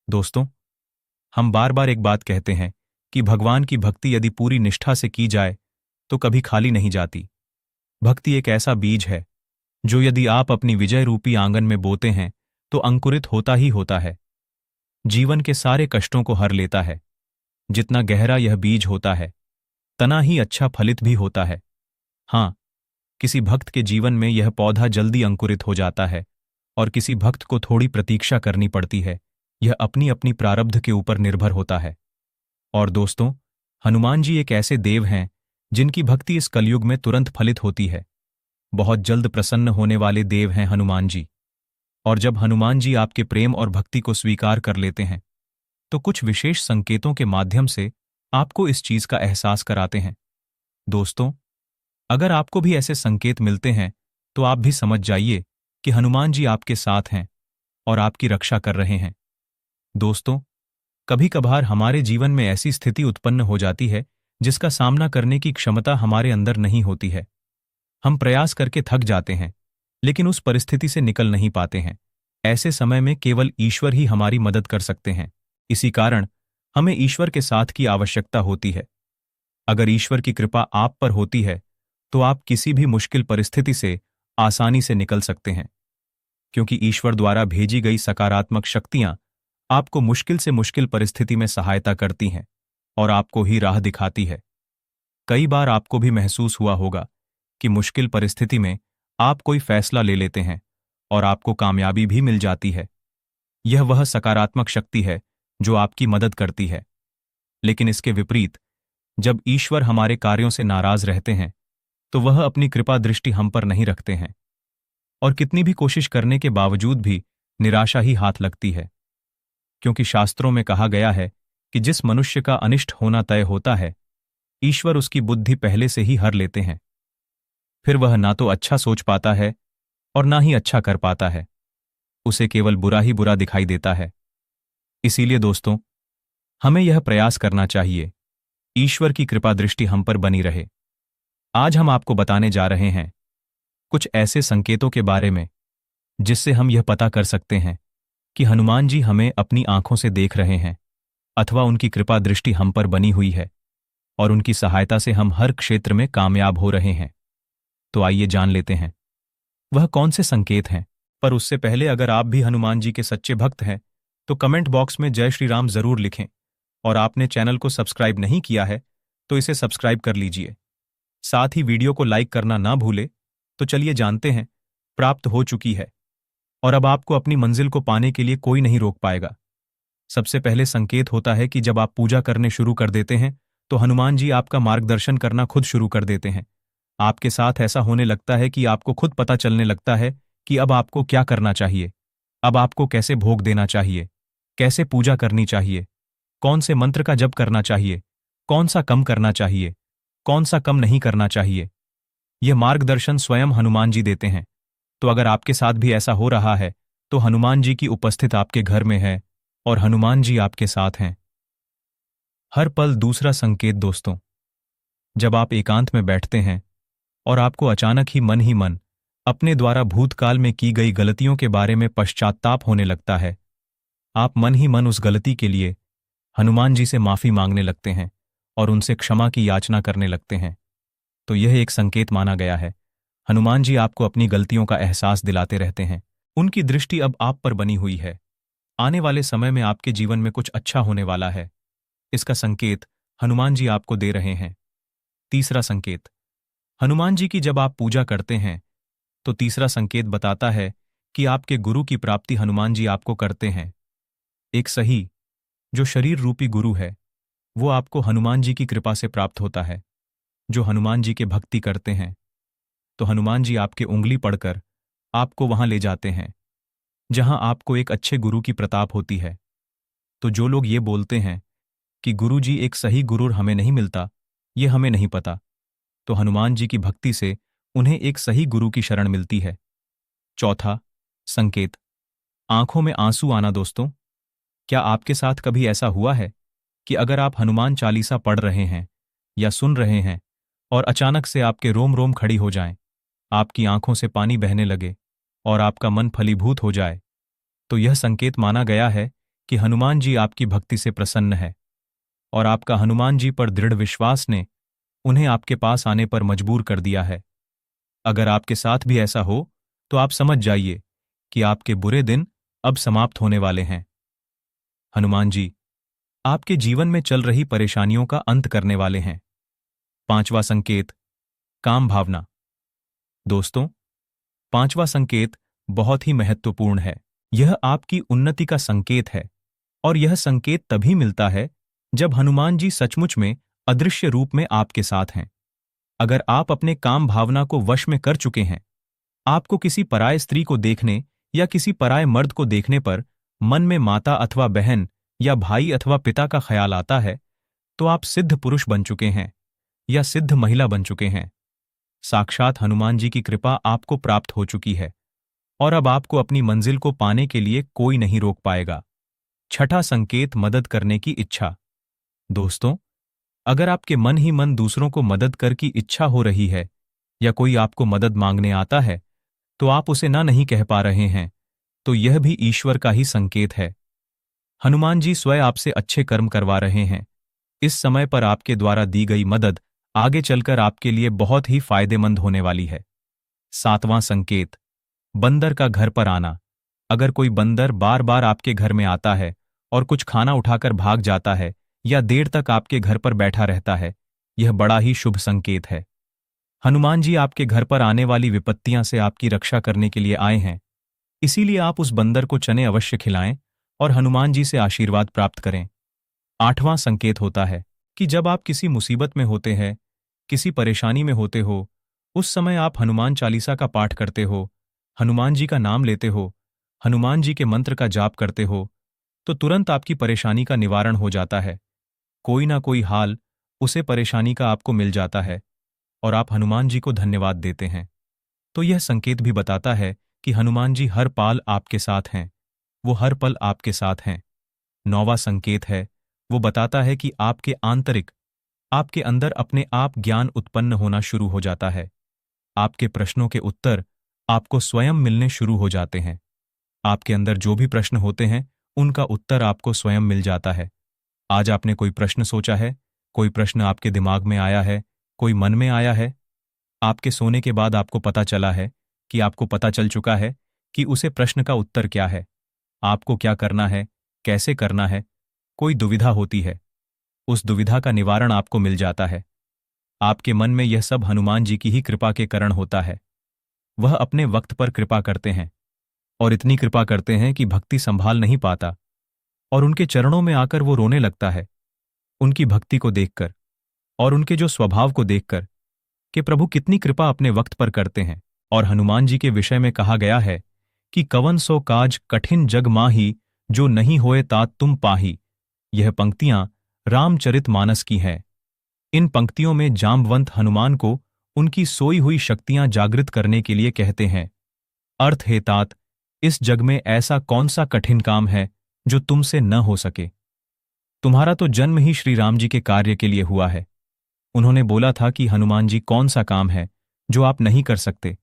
दोस्तों, हम बार बार एक बात कहते हैं कि भगवान की भक्ति यदि पूरी निष्ठा से की जाए तो कभी खाली नहीं जाती। भक्ति एक ऐसा बीज है जो यदि आप अपनी विजय रूपी आंगन में बोते हैं तो अंकुरित होता ही होता है। जीवन के सारे कष्टों को हर लेता है। जितना गहरा यह बीज होता है, तना ही अच्छा फलित भी होता है। हाँ, किसी भक्त के जीवन में यह पौधा जल्दी अंकुरित हो जाता है और किसी भक्त को थोड़ी प्रतीक्षा करनी पड़ती है। यह अपनी अपनी प्रारब्ध के ऊपर निर्भर होता है। और दोस्तों, हनुमान जी एक ऐसे देव हैं जिनकी भक्ति इस कलयुग में तुरंत फलित होती है। बहुत जल्द प्रसन्न होने वाले देव हैं हनुमान जी। और जब हनुमान जी आपके प्रेम और भक्ति को स्वीकार कर लेते हैं तो कुछ विशेष संकेतों के माध्यम से आपको इस चीज का एहसास कराते हैं। दोस्तों, अगर आपको भी ऐसे संकेत मिलते हैं तो आप भी समझ जाइए कि हनुमान जी आपके साथ हैं और आपकी रक्षा कर रहे हैं। दोस्तों, कभी कभार हमारे जीवन में ऐसी स्थिति उत्पन्न हो जाती है जिसका सामना करने की क्षमता हमारे अंदर नहीं होती है। हम प्रयास करके थक जाते हैं लेकिन उस परिस्थिति से निकल नहीं पाते हैं। ऐसे समय में केवल ईश्वर ही हमारी मदद कर सकते हैं। इसी कारण हमें ईश्वर के साथ की आवश्यकता होती है। अगर ईश्वर की कृपा आप पर होती है तो आप किसी भी मुश्किल परिस्थिति से आसानी से निकल सकते हैं, क्योंकि ईश्वर द्वारा भेजी गई सकारात्मक शक्तियां आपको मुश्किल से मुश्किल परिस्थिति में सहायता करती हैं और आपको ही राह दिखाती है। कई बार आपको भी महसूस हुआ होगा कि मुश्किल परिस्थिति में आप कोई फैसला ले लेते हैं और आपको कामयाबी भी मिल जाती है। यह वह सकारात्मक शक्ति है जो आपकी मदद करती है। लेकिन इसके विपरीत, जब ईश्वर हमारे कार्यों से नाराज रहते हैं तो वह अपनी कृपा दृष्टि हम पर नहीं रखते हैं और कितनी भी कोशिश करने के बावजूद भी निराशा ही हाथ लगती है। क्योंकि शास्त्रों में कहा गया है कि जिस मनुष्य का अनिष्ट होना तय होता है, ईश्वर उसकी बुद्धि पहले से ही हर लेते हैं। फिर वह ना तो अच्छा सोच पाता है और ना ही अच्छा कर पाता है। उसे केवल बुरा ही बुरा दिखाई देता है। इसीलिए दोस्तों, हमें यह प्रयास करना चाहिए ईश्वर की कृपा दृष्टि हम पर बनी रहे। आज हम आपको बताने जा रहे हैं कुछ ऐसे संकेतों के बारे में जिससे हम यह पता कर सकते हैं कि हनुमान जी हमें अपनी आंखों से देख रहे हैं अथवा उनकी कृपा दृष्टि हम पर बनी हुई है और उनकी सहायता से हम हर क्षेत्र में कामयाब हो रहे हैं। तो आइए जान लेते हैं वह कौन से संकेत हैं। पर उससे पहले, अगर आप भी हनुमान जी के सच्चे भक्त हैं तो कमेंट बॉक्स में जय श्री राम जरूर लिखें। और आपने चैनल को सब्सक्राइब नहीं किया है तो इसे सब्सक्राइब कर लीजिए। साथ ही वीडियो को लाइक करना ना भूले। तो चलिए जानते हैं। प्राप्त हो चुकी है और अब आपको अपनी मंजिल को पाने के लिए कोई नहीं रोक पाएगा। सबसे पहले संकेत होता है कि जब आप पूजा करने शुरू कर देते हैं तो हनुमान जी आपका मार्गदर्शन करना खुद शुरू कर देते हैं। आपके साथ ऐसा होने लगता है कि आपको खुद पता चलने लगता है कि अब आपको क्या करना चाहिए, अब आपको कैसे भोग देना चाहिए, कैसे पूजा करनी चाहिए, कौन से मंत्र का जप करना चाहिए, कौन सा कम करना चाहिए, कौन सा कम नहीं करना चाहिए। यह मार्गदर्शन स्वयं हनुमान जी देते हैं। तो अगर आपके साथ भी ऐसा हो रहा है तो हनुमान जी की उपस्थित आपके घर में है और हनुमान जी आपके साथ हैं हर पल। दूसरा संकेत दोस्तों, जब आप एकांत में बैठते हैं और आपको अचानक ही मन अपने द्वारा भूतकाल में की गई गलतियों के बारे में पश्चात्ताप होने लगता है। आप मन ही मन उस गलती के लिए हनुमान जी से माफी मांगने लगते हैं और उनसे क्षमा की याचना करने लगते हैं। तो यह एक संकेत माना गया है। हनुमान जी आपको अपनी गलतियों का एहसास दिलाते रहते हैं। उनकी दृष्टि अब आप पर बनी हुई है। आने वाले समय में आपके जीवन में कुछ अच्छा होने वाला है। इसका संकेत हनुमान जी आपको दे रहे हैं। तीसरा संकेत, हनुमान जी की जब आप पूजा करते हैं तो तीसरा संकेत बताता है कि आपके गुरु की प्राप्ति हनुमान जी आपको करते हैं। एक सही, जो शरीर रूपी गुरु है, वो आपको हनुमान जी की कृपा से प्राप्त होता है। जो हनुमान जी के भक्ति करते हैं तो हनुमान जी आपके उंगली पड़कर आपको वहां ले जाते हैं जहां आपको एक अच्छे गुरु की प्रताप होती है। तो जो लोग ये बोलते हैं कि गुरु जी एक सही गुरु हमें नहीं मिलता, ये हमें नहीं पता, तो हनुमान जी की भक्ति से उन्हें एक सही गुरु की शरण मिलती है। चौथा संकेत, आंखों में आंसू आना। दोस्तों, क्या आपके साथ कभी ऐसा हुआ है कि अगर आप हनुमान चालीसा पढ़ रहे हैं या सुन रहे हैं और अचानक से आपके रोम रोम खड़ी हो जाएं, आपकी आंखों से पानी बहने लगे और आपका मन फलीभूत हो जाए? तो यह संकेत माना गया है कि हनुमान जी आपकी भक्ति से प्रसन्न है और आपका हनुमान जी पर दृढ़ विश्वास ने उन्हें आपके पास आने पर मजबूर कर दिया है। अगर आपके साथ भी ऐसा हो तो आप समझ जाइए कि आपके बुरे दिन अब समाप्त होने वाले हैं। हनुमान जी आपके जीवन में चल रही परेशानियों का अंत करने वाले हैं। पांचवा संकेत, काम भावना। दोस्तों, पांचवा संकेत बहुत ही महत्वपूर्ण है। यह आपकी उन्नति का संकेत है और यह संकेत तभी मिलता है जब हनुमान जी सचमुच में अदृश्य रूप में आपके साथ हैं। अगर आप अपने काम भावना को वश में कर चुके हैं, आपको किसी पराय स्त्री को देखने या किसी पराय मर्द को देखने पर मन में माता अथवा बहन या भाई अथवा पिता का ख्याल आता है, तो आप सिद्ध पुरुष बन चुके हैं या सिद्ध महिला बन चुके हैं। साक्षात हनुमान जी की कृपा आपको प्राप्त हो चुकी है और अब आपको अपनी मंजिल को पाने के लिए कोई नहीं रोक पाएगा। छठा संकेत, मदद करने की इच्छा। दोस्तों, अगर आपके मन ही मन दूसरों को मदद कर की इच्छा हो रही है या कोई आपको मदद मांगने आता है तो आप उसे ना नहीं कह पा रहे हैं, तो यह भी ईश्वर का ही संकेत है। हनुमान जी स्वयं आपसे अच्छे कर्म करवा रहे हैं। इस समय पर आपके द्वारा दी गई मदद आगे चलकर आपके लिए बहुत ही फायदेमंद होने वाली है। सातवां संकेत, बंदर का घर पर आना। अगर कोई बंदर बार बार आपके घर में आता है और कुछ खाना उठाकर भाग जाता है या देर तक आपके घर पर बैठा रहता है, यह बड़ा ही शुभ संकेत है। हनुमान जी आपके घर पर आने वाली विपत्तियां से आपकी रक्षा करने के लिए आए हैं। इसीलिए आप उस बंदर को चने अवश्य खिलाएं और हनुमान जी से आशीर्वाद प्राप्त करें। आठवां संकेत होता है कि जब आप किसी मुसीबत में होते हैं, किसी परेशानी में होते हो, उस समय आप हनुमान चालीसा का पाठ करते हो, हनुमान जी का नाम लेते हो, हनुमान जी के मंत्र का जाप करते हो, तो तुरंत आपकी परेशानी का निवारण हो जाता है। कोई ना कोई हाल उसे परेशानी का आपको मिल जाता है और आप हनुमान जी को धन्यवाद देते हैं। तो यह संकेत भी बताता है कि हनुमान जी हर पाल आपके साथ हैं, वो हर पल आपके साथ हैं। नौवां संकेत है, वो बताता है कि आपके आंतरिक, आपके अंदर अपने आप ज्ञान उत्पन्न होना शुरू हो जाता है। आपके प्रश्नों के उत्तर आपको स्वयं मिलने शुरू हो जाते हैं। आपके अंदर जो भी प्रश्न होते हैं उनका उत्तर आपको स्वयं मिल जाता है। आज आपने कोई प्रश्न सोचा है, कोई प्रश्न आपके दिमाग में आया है, कोई मन में आया है, आपके सोने के बाद आपको पता चला है कि आपको पता चल चुका है कि उसे प्रश्न का उत्तर क्या है, आपको क्या करना है, कैसे करना है। कोई दुविधा होती है, उस दुविधा का निवारण आपको मिल जाता है। आपके मन में यह सब हनुमान जी की ही कृपा के कारण होता है। वह अपने वक्त पर कृपा करते हैं और इतनी कृपा करते हैं कि भक्ति संभाल नहीं पाता और उनके चरणों में आकर वो रोने लगता है, उनकी भक्ति को देखकर और उनके जो स्वभाव को देखकर कि प्रभु कितनी कृपा अपने वक्त पर करते हैं। और हनुमान जी के विषय में कहा गया है कि कवन सो काज कठिन जग माही, जो नहीं होए तात तुम पाही। यह पंक्तियां रामचरितमानस की हैं। इन पंक्तियों में जाम्बवंत हनुमान को उनकी सोई हुई शक्तियां जागृत करने के लिए कहते हैं। अर्थ है, तात, इस जग में ऐसा कौन सा कठिन काम है जो तुमसे न हो सके। तुम्हारा तो जन्म ही श्री राम जी के कार्य के लिए हुआ है। उन्होंने बोला था कि हनुमान जी कौन सा काम है जो आप नहीं कर सकते।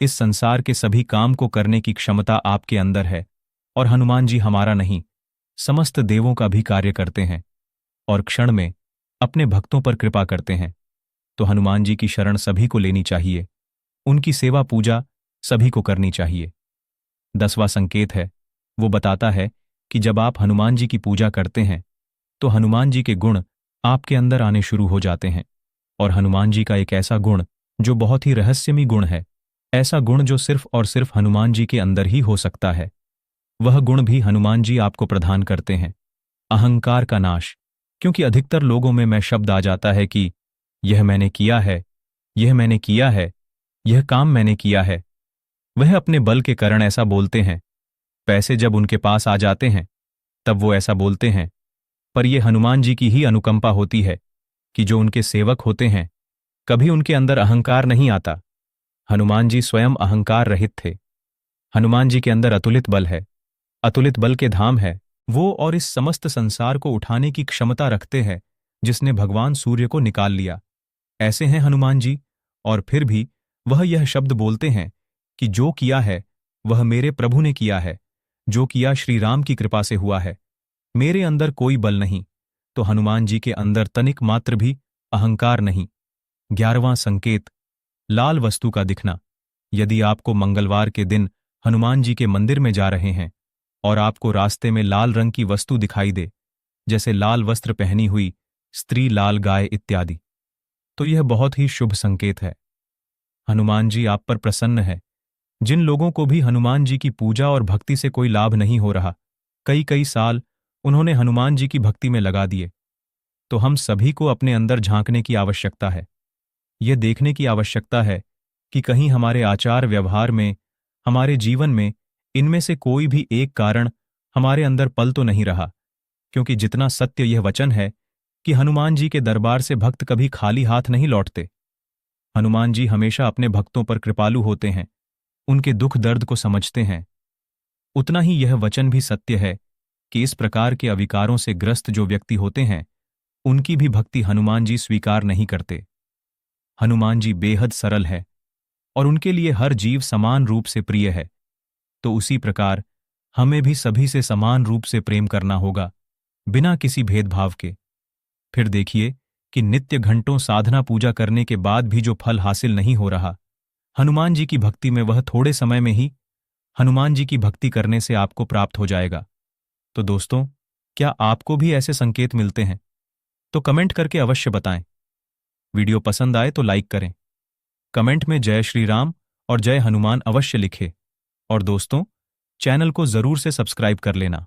इस संसार के सभी काम को करने की क्षमता आपके अंदर है और हनुमान जी हमारा नहीं, समस्त देवों का भी कार्य करते हैं और क्षण में अपने भक्तों पर कृपा करते हैं। तो हनुमान जी की शरण सभी को लेनी चाहिए, उनकी सेवा पूजा सभी को करनी चाहिए। 10वां संकेत है, वो बताता है कि जब आप हनुमान जी की पूजा करते हैं तो हनुमान जी के गुण आपके अंदर आने शुरू हो जाते हैं। और हनुमान जी का एक ऐसा गुण जो बहुत ही रहस्यमयी गुण है, ऐसा गुण जो सिर्फ और सिर्फ हनुमान जी के अंदर ही हो सकता है, वह गुण भी हनुमान जी आपको प्रदान करते हैं, अहंकार का नाश। क्योंकि अधिकतर लोगों में मैं शब्द आ जाता है कि यह मैंने किया है, यह मैंने किया है, यह काम मैंने किया है। वह अपने बल के कारण ऐसा बोलते हैं। पैसे जब उनके पास आ जाते हैं तब वो ऐसा बोलते हैं, पर यह हनुमान जी की ही अनुकंपा होती है कि जो उनके सेवक होते हैं, कभी उनके अंदर अहंकार नहीं आता। हनुमान जी स्वयं अहंकार रहित थे। हनुमान जी के अंदर अतुलित बल है, अतुलित बल के धाम है वो, और इस समस्त संसार को उठाने की क्षमता रखते हैं जिसने भगवान सूर्य को निकाल लिया। ऐसे हैं हनुमान जी, और फिर भी वह यह शब्द बोलते हैं कि जो किया है वह मेरे प्रभु ने किया है, जो किया श्री राम की कृपा से हुआ है, मेरे अंदर कोई बल नहीं, तो हनुमान जी के अंदर तनिक मात्र भी अहंकार नहीं। 11वां संकेत, लाल वस्तु का दिखना। यदि आपको मंगलवार के दिन हनुमान जी के मंदिर में जा रहे हैं और आपको रास्ते में लाल रंग की वस्तु दिखाई दे, जैसे लाल वस्त्र पहनी हुई स्त्री, लाल गाय इत्यादि, तो यह बहुत ही शुभ संकेत है। हनुमान जी आप पर प्रसन्न है। जिन लोगों को भी हनुमान जी की पूजा और भक्ति से कोई लाभ नहीं हो रहा, कई कई साल उन्होंने हनुमान जी की भक्ति में लगा दिए, तो हम सभी को अपने अंदर झांकने की आवश्यकता है। यह देखने की आवश्यकता है कि कहीं हमारे आचार व्यवहार में, हमारे जीवन में इनमें से कोई भी एक कारण हमारे अंदर पल तो नहीं रहा, क्योंकि जितना सत्य यह वचन है कि हनुमान जी के दरबार से भक्त कभी खाली हाथ नहीं लौटते। हनुमान जी हमेशा अपने भक्तों पर कृपालु होते हैं, उनके दुख दर्द को समझते हैं। उतना ही यह वचन भी सत्य है कि इस प्रकार के अविकारों से ग्रस्त जो व्यक्ति होते हैं, उनकी भी भक्ति हनुमान जी स्वीकार नहीं करते। हनुमान जी बेहद सरल है और उनके लिए हर जीव समान रूप से प्रिय है, तो उसी प्रकार हमें भी सभी से समान रूप से प्रेम करना होगा, बिना किसी भेदभाव के। फिर देखिए कि नित्य घंटों साधना पूजा करने के बाद भी जो फल हासिल नहीं हो रहा, हनुमान जी की भक्ति में वह थोड़े समय में ही हनुमान जी की भक्ति करने से आपको प्राप्त हो जाएगा। तो दोस्तों, क्या आपको भी ऐसे संकेत मिलते हैं? तो कमेंट करके अवश्य बताएं। वीडियो पसंद आए तो लाइक करें, कमेंट में जय श्री राम और जय हनुमान अवश्य लिखें, और दोस्तों, चैनल को जरूर से सब्सक्राइब कर लेना।